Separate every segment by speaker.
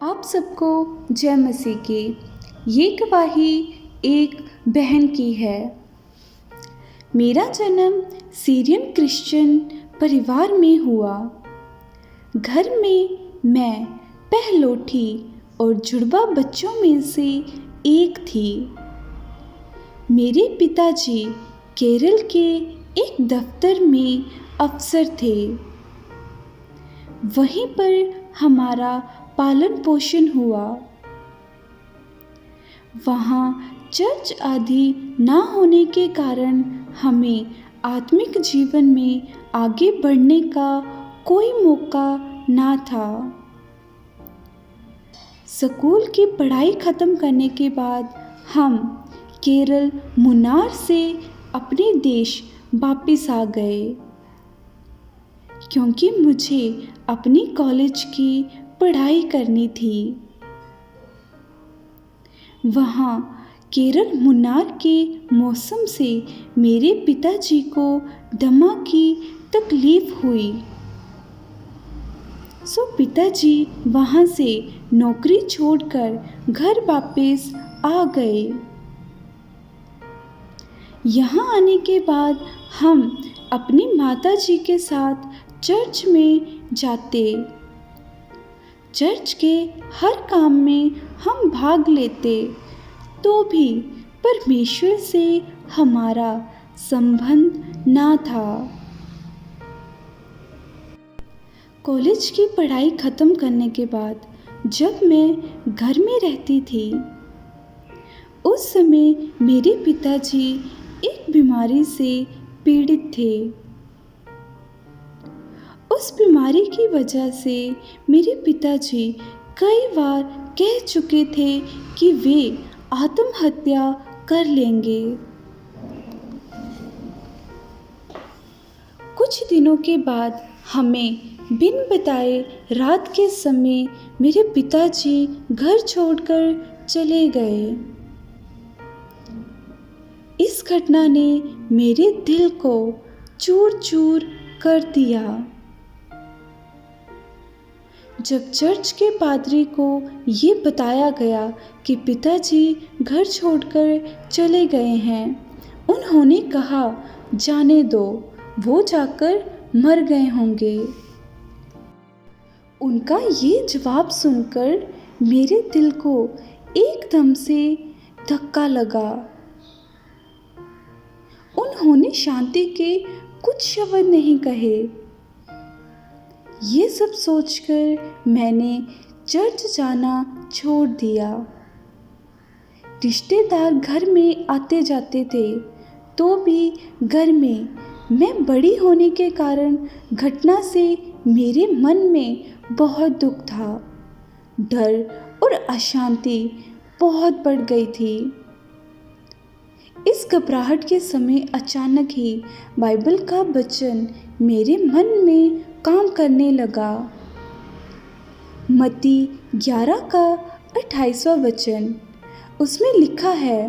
Speaker 1: आप सबको जय मसीह की। ये गवाही एक बहन की है। मेरा जन्म सीरियन क्रिश्चियन परिवार में हुआ। घर में मैं पहलौठी और जुड़वा बच्चों में से एक थी। मेरे पिताजी केरल के एक दफ्तर में अफसर थे। वहीं पर हमारा पालन पोषण हुआ। वहाँ चर्च आदि ना होने के कारण हमें आत्मिक जीवन में आगे बढ़ने का कोई मौका ना था। स्कूल की पढ़ाई ख़त्म करने के बाद हम केरल मुन्नार से अपने देश वापस आ गए, क्योंकि मुझे अपनी कॉलेज की पढ़ाई करनी थी। वहाँ केरल मुन्नार के मौसम से मेरे पिताजी को दमा की तकलीफ़ हुई, सो पिताजी वहाँ से नौकरी छोड़कर घर वापस आ गए। यहाँ आने के बाद हम अपनी माताजी के साथ चर्च में जाते। चर्च के हर काम में हम भाग लेते, तो भी परमेश्वर से हमारा संबंध ना था। कॉलेज की पढ़ाई ख़त्म करने के बाद जब मैं घर में रहती थी, उस समय मेरे पिताजी एक बीमारी से पीड़ित थे। उस बीमारी की वजह से मेरे पिताजी कई बार कह चुके थे कि वे आत्महत्या कर लेंगे। कुछ दिनों के बाद हमें बिन बताए रात के समय मेरे पिताजी घर छोड़कर चले गए। इस घटना ने मेरे दिल को चूर चूर कर दिया। जब चर्च के पादरी को ये बताया गया कि पिताजी घर छोड़कर चले गए हैं, उन्होंने कहा, जाने दो, वो जाकर मर गए होंगे। उनका ये जवाब सुनकर मेरे दिल को एकदम से धक्का लगा। उन्होंने शांति के कुछ शब्द नहीं कहे। ये सब सोचकर मैंने चर्च जाना छोड़ दिया। रिश्तेदार घर में आते जाते थे, तो भी घर में मैं बड़ी होने के कारण घटना से मेरे मन में बहुत दुख था। डर और अशांति बहुत बढ़ गई थी। इस घबराहट के समय अचानक ही बाइबल का वचन मेरे मन में काम करने लगा। मत्ती 11 का 28वां वचन, उसमें लिखा है,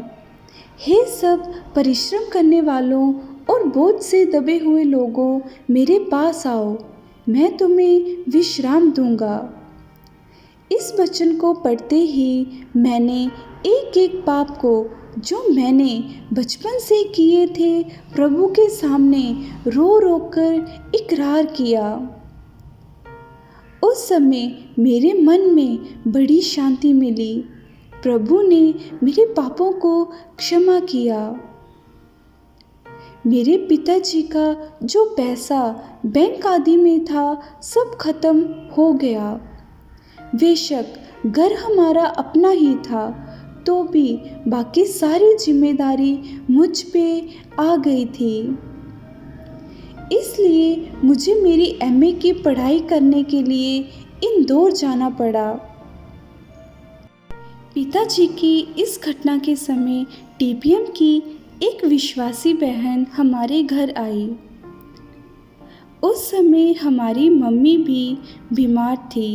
Speaker 1: हे सब परिश्रम करने वालों और बोझ से दबे हुए लोगों, मेरे पास आओ, मैं तुम्हें विश्राम दूंगा। इस वचन को पढ़ते ही मैंने एक एक पाप को जो मैंने बचपन से किए थे प्रभु के सामने रो रो कर इकरार किया। उस समय मेरे मन में बड़ी शांति मिली। प्रभु ने मेरे पापों को क्षमा किया। मेरे पिताजी का जो पैसा बैंक आदि में था, सब खत्म हो गया। बेशक घर हमारा अपना ही था, तो भी बाकी सारी जिम्मेदारी मुझ पे आ गई थी। इसलिए मुझे मेरी एमए की पढ़ाई करने के लिए इंदौर जाना पड़ा। पिताजी की इस घटना के समय टीपीएम की एक विश्वासी बहन हमारे घर आई। उस समय हमारी मम्मी भी बीमार थी।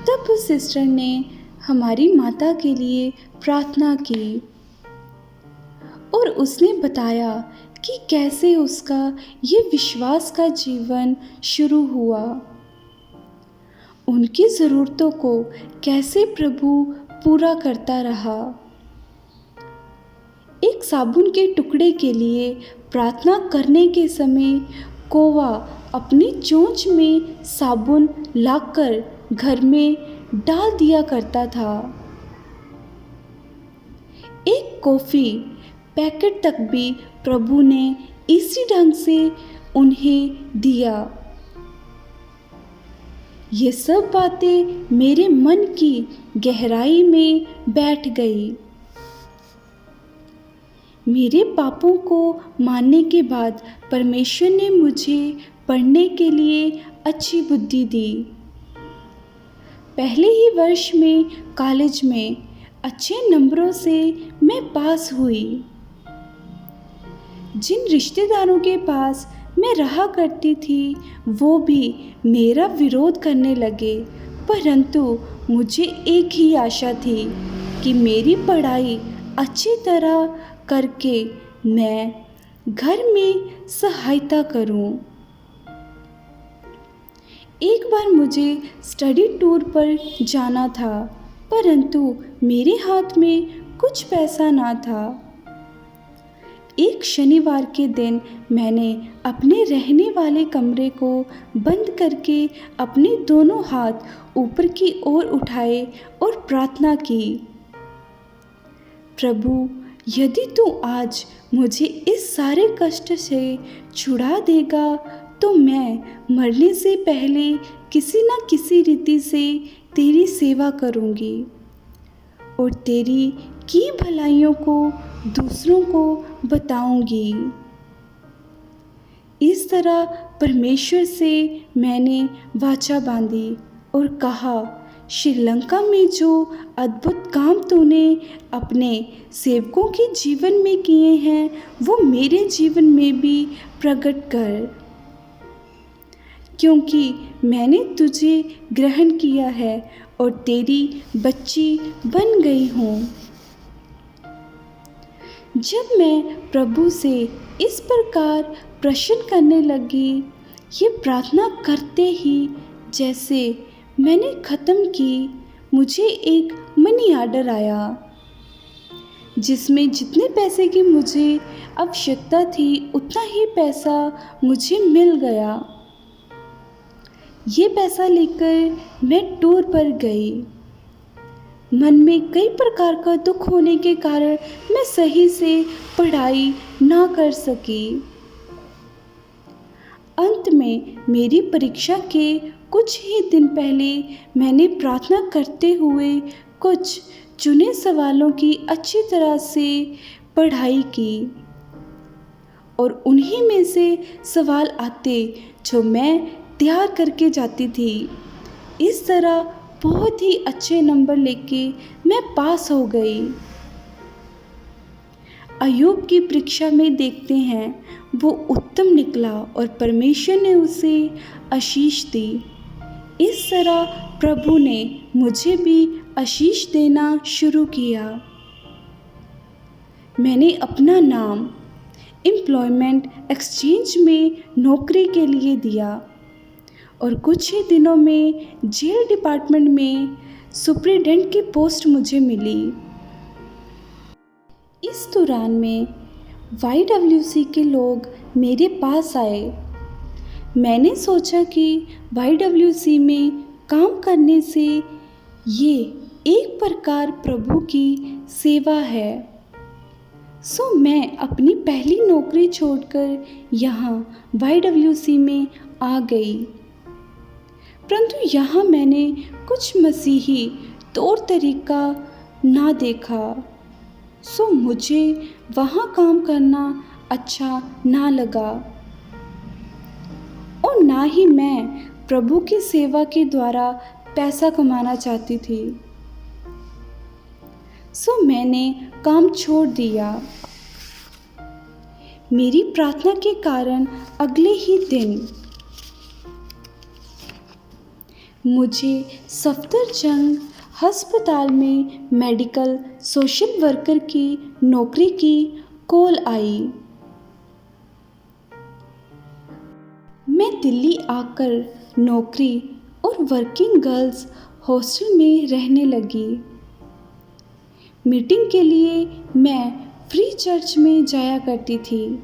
Speaker 1: तब उस सिस्टर ने हमारी माता के लिए प्रार्थना की और उसने बताया कि कैसे उसका ये विश्वास का जीवन शुरू हुआ। उनकी ज़रूरतों को कैसे प्रभु पूरा करता रहा। एक साबुन के टुकड़े के लिए प्रार्थना करने के समय कौवा अपनी चोंच में साबुन लाकर घर में डाल दिया करता था। एक कॉफ़ी पैकेट तक भी प्रभु ने इसी ढंग से उन्हें दिया। ये सब बातें मेरे मन की गहराई में बैठ गई। मेरे पापों को मानने के बाद परमेश्वर ने मुझे पढ़ने के लिए अच्छी बुद्धि दी। पहले ही वर्ष में कॉलेज में अच्छे नंबरों से मैं पास हुई। जिन रिश्तेदारों के पास मैं रहा करती थी वो भी मेरा विरोध करने लगे, परंतु मुझे एक ही आशा थी कि मेरी पढ़ाई अच्छी तरह करके मैं घर में सहायता करूं। एक बार मुझे स्टडी टूर पर जाना था, परंतु मेरे हाथ में कुछ पैसा ना था। एक शनिवार के दिन मैंने अपने रहने वाले कमरे को बंद करके अपने दोनों हाथ ऊपर की ओर उठाए और प्रार्थना की, प्रभु यदि तू आज मुझे इस सारे कष्ट से छुड़ा देगा तो मैं मरने से पहले किसी न किसी रीति से तेरी सेवा करूँगी और तेरी की भलाइयों को दूसरों को बताऊंगी। इस तरह परमेश्वर से मैंने वाचा बांधी और कहा, श्रीलंका में जो अद्भुत काम तूने अपने सेवकों के जीवन में किए हैं वो मेरे जीवन में भी प्रकट कर, क्योंकि मैंने तुझे ग्रहण किया है और तेरी बच्ची बन गई हूँ। जब मैं प्रभु से इस प्रकार प्रश्न करने लगी, ये प्रार्थना करते ही जैसे मैंने ख़त्म की, मुझे एक मनी ऑर्डर आया जिसमें जितने पैसे की मुझे आवश्यकता थी उतना ही पैसा मुझे मिल गया। ये पैसा लेकर मैं टूर पर गई। मन में कई प्रकार का दुख होने के कारण मैं सही से पढ़ाई ना कर सकी। अंत में मेरी परीक्षा के कुछ ही दिन पहले मैंने प्रार्थना करते हुए कुछ चुने सवालों की अच्छी तरह से पढ़ाई की और उन्हीं में से सवाल आते जो मैं तैयार करके जाती थी। इस तरह बहुत ही अच्छे नंबर लेके मैं पास हो गई। अय्यूब की परीक्षा में देखते हैं वो उत्तम निकला और परमेश्वर ने उसे आशीष दी। इस तरह प्रभु ने मुझे भी आशीष देना शुरू किया। मैंने अपना नाम एम्प्लॉयमेंट एक्सचेंज में नौकरी के लिए दिया और कुछ ही दिनों में जेल डिपार्टमेंट में सुपरिटेंडेंट की पोस्ट मुझे मिली। इस दौरान में YWC के लोग मेरे पास आए। मैंने सोचा कि YWC में काम करने से ये एक प्रकार प्रभु की सेवा है, सो मैं अपनी पहली नौकरी छोड़कर यहाँ YWC में आ गई। परंतु यहाँ मैंने कुछ मसीही तौर तरीका ना देखा, सो मुझे वहाँ काम करना अच्छा ना लगा और ना ही मैं प्रभु की सेवा के द्वारा पैसा कमाना चाहती थी। सो मैंने काम छोड़ दिया। मेरी प्रार्थना के कारण अगले ही दिन मुझे सफदरजंग अस्पताल में मेडिकल सोशल वर्कर की नौकरी की कॉल आई। मैं दिल्ली आकर नौकरी और वर्किंग गर्ल्स हॉस्टल में रहने लगी। मीटिंग के लिए मैं फ्री चर्च में जाया करती थी।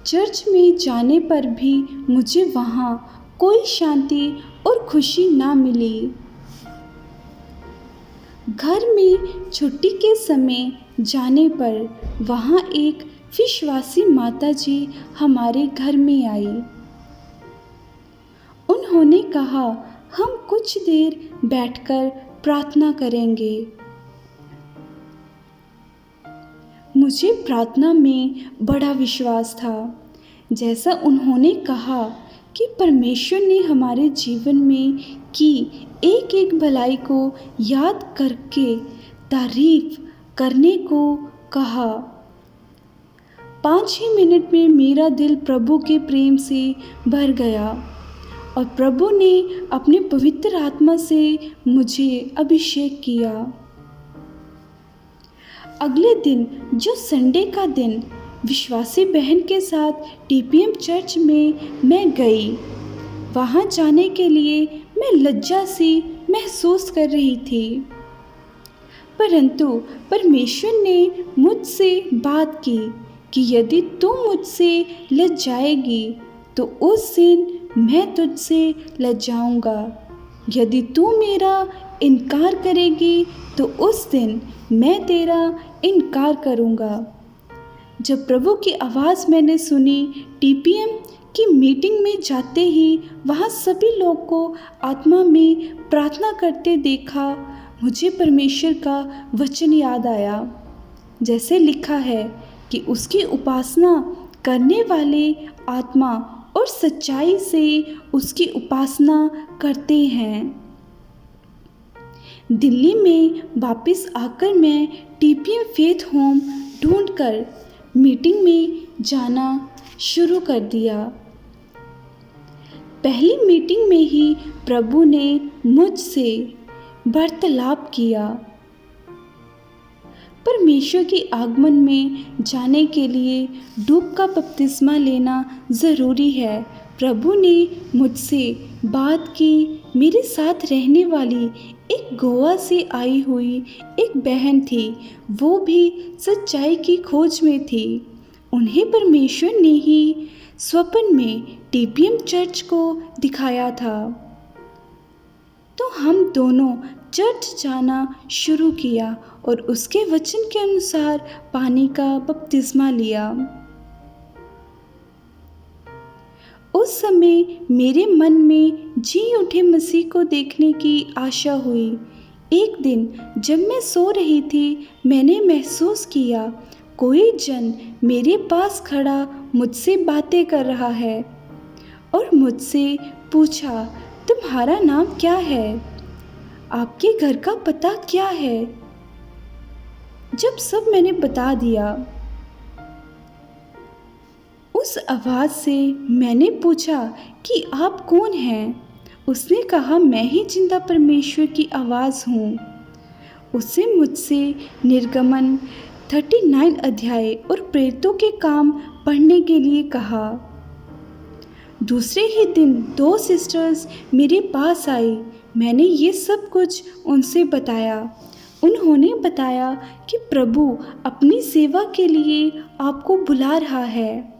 Speaker 1: चर्च में जाने पर भी मुझे वहाँ कोई शांति और खुशी ना मिली। घर में छुट्टी के समय जाने पर वहाँ एक विश्वासी माताजी हमारे घर में आई। उन्होंने कहा, हम कुछ देर बैठकर प्रार्थना करेंगे। मुझे प्रार्थना में बड़ा विश्वास था। जैसा उन्होंने कहा कि परमेश्वर ने हमारे जीवन में की एक एक भलाई को याद करके तारीफ करने को कहा। 5 ही मिनट में मेरा दिल प्रभु के प्रेम से भर गया और प्रभु ने अपने पवित्र आत्मा से मुझे अभिषेक किया। अगले दिन जो संडे का दिन विश्वासी बहन के साथ टीपीएम चर्च में मैं गई। वहाँ जाने के लिए मैं लज्जा सी महसूस कर रही थी, परंतु परमेश्वर ने मुझसे बात की कि यदि तू मुझसे लज्जाएगी तो उस दिन मैं तुझसे लज्जाऊंगा। यदि तू मेरा इनकार करेगी तो उस दिन मैं तेरा इनकार करूंगा। जब प्रभु की आवाज़ मैंने सुनी, टीपीएम की मीटिंग में जाते ही वहाँ सभी लोग को आत्मा में प्रार्थना करते देखा, मुझे परमेश्वर का वचन याद आया। जैसे लिखा है कि उसकी उपासना करने वाले आत्मा और सच्चाई से उसकी उपासना करते हैं। दिल्ली में वापस आकर मैं टीपीएम फेथ होम ढूंढकर मीटिंग में जाना शुरू कर दिया। पहली मीटिंग में ही प्रभु ने मुझसे वार्तालाप किया। परमेश्वर के आगमन में जाने के लिए डूब का बपतिस्मा लेना ज़रूरी है। प्रभु ने मुझसे बात की। मेरे साथ रहने वाली एक गोवा से आई हुई एक बहन थी, वो भी सच्चाई की खोज में थी। उन्हें परमेश्वर ने ही स्वप्न में टीपीएम चर्च को दिखाया था, तो हम दोनों चर्च जाना शुरू किया और उसके वचन के अनुसार पानी का बपतिस्मा लिया। उस समय मेरे मन में जी उठे मसीह को देखने की आशा हुई। एक दिन जब मैं सो रही थी, मैंने महसूस किया कोई जन मेरे पास खड़ा मुझसे बातें कर रहा है और मुझसे पूछा, तुम्हारा नाम क्या है? आपके घर का पता क्या है? जब सब मैंने बता दिया, उस आवाज़ से मैंने पूछा कि आप कौन हैं? उसने कहा, मैं ही जिंदा परमेश्वर की आवाज़ हूँ। उसने मुझसे निर्गमन 39 अध्याय और प्रेरितों के काम पढ़ने के लिए कहा। दूसरे ही दिन 2 सिस्टर्स मेरे पास आई। मैंने ये सब कुछ उनसे बताया। उन्होंने बताया कि प्रभु अपनी सेवा के लिए आपको बुला रहा है।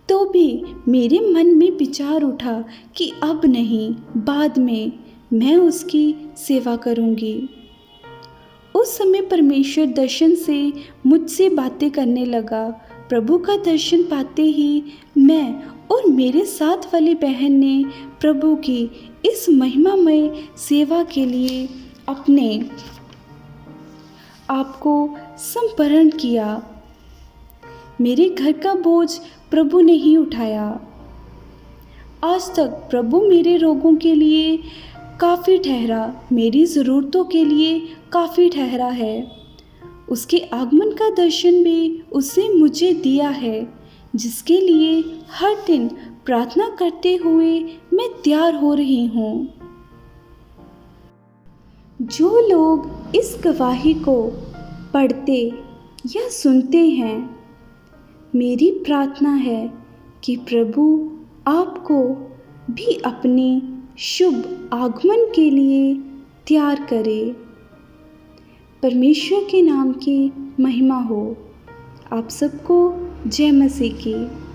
Speaker 1: तो भी मेरे मन में विचार उठा कि अब नहीं, बाद में मैं उसकी सेवा करूंगी। उस समय परमेश्वर दर्शन से मुझसे बातें करने लगा। प्रभु का दर्शन पाते ही मैं और मेरे साथ वाली बहन ने प्रभु की इस महिमामय सेवा के लिए अपने आप को समर्पण किया। मेरे घर का बोझ प्रभु ने ही उठाया। आज तक प्रभु मेरे रोगों के लिए काफ़ी ठहरा, मेरी ज़रूरतों के लिए काफ़ी ठहरा है। उसके आगमन का दर्शन भी उसने मुझे दिया है, जिसके लिए हर दिन प्रार्थना करते हुए मैं तैयार हो रही हूँ। जो लोग इस गवाही को पढ़ते या सुनते हैं, मेरी प्रार्थना है कि प्रभु आपको भी अपने शुभ आगमन के लिए तैयार करें। परमेश्वर के नाम की महिमा हो। आप सबको जय मसीह की।